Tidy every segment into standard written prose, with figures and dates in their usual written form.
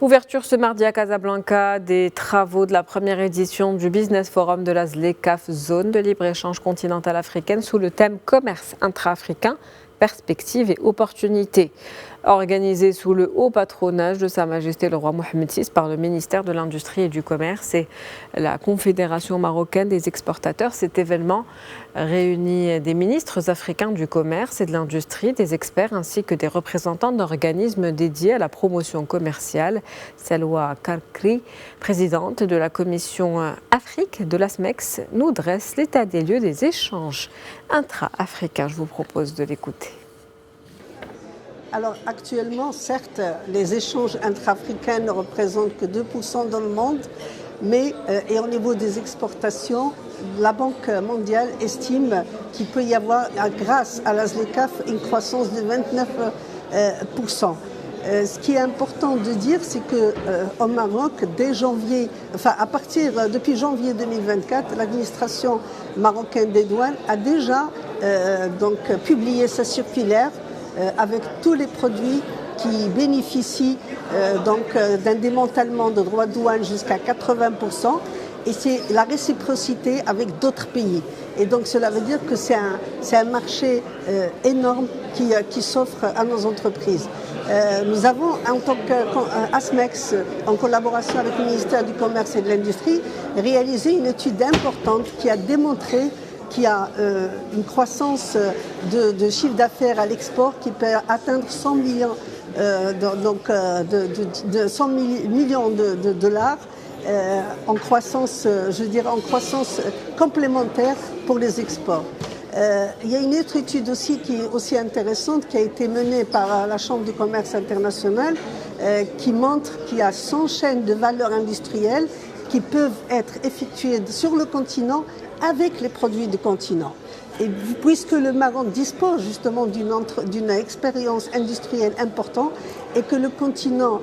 Ouverture ce mardi à Casablanca des travaux de la première édition du Business Forum de la ZLECAf, zone de libre-échange continentale africaine, sous le thème Commerce intra-africain, perspectives et opportunités. Organisé sous le haut patronage de Sa Majesté le roi Mohammed VI par le ministère de l'Industrie et du Commerce et la Confédération marocaine des exportateurs, cet événement réunit des ministres africains du commerce et de l'industrie, des experts ainsi que des représentants d'organismes dédiés à la promotion commerciale. Salwa Karkri, présidente de la commission Afrique de l'ASMEX, nous dresse l'état des lieux des échanges intra-africains. Je vous propose de l'écouter. Alors actuellement, certes, les échanges intra-africains ne représentent que 2% dans le monde, mais et au niveau des exportations, la Banque mondiale estime qu'il peut y avoir, grâce à la ZLECAf, une croissance de 29%. Ce qui est important de dire, c'est qu'au Maroc, depuis janvier 2024, l'administration marocaine des douanes a déjà publié sa circulaire avec tous les produits qui bénéficient d'un démantèlement de droits de douane jusqu'à 80%, et c'est la réciprocité avec d'autres pays. Et donc cela veut dire que c'est un marché énorme qui s'offre à nos entreprises. Nous avons, en tant qu'ASMEX, en collaboration avec le ministère du Commerce et de l'Industrie, réalisé une étude importante qui a démontré qu'il y a une croissance de chiffre d'affaires à l'export qui peut atteindre 100 millions, de dollars en croissance, en croissance complémentaire pour les exports. Il y a une autre étude aussi qui est aussi intéressante qui a été menée par la Chambre du commerce international qui montre qu'il y a 100 chaînes de valeur industrielle qui peuvent être effectuées sur le continent avec les produits du continent. Et puisque le Maroc dispose justement d'une expérience industrielle importante et que le continent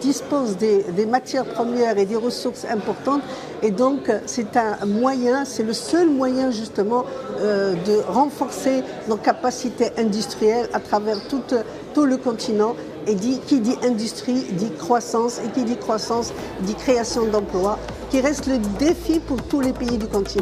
dispose des matières premières et des ressources importantes, et donc c'est le seul moyen justement de renforcer nos capacités industrielles à travers tout le continent. Et qui dit industrie dit croissance, et qui dit croissance dit création d'emplois, qui reste le défi pour tous les pays du continent.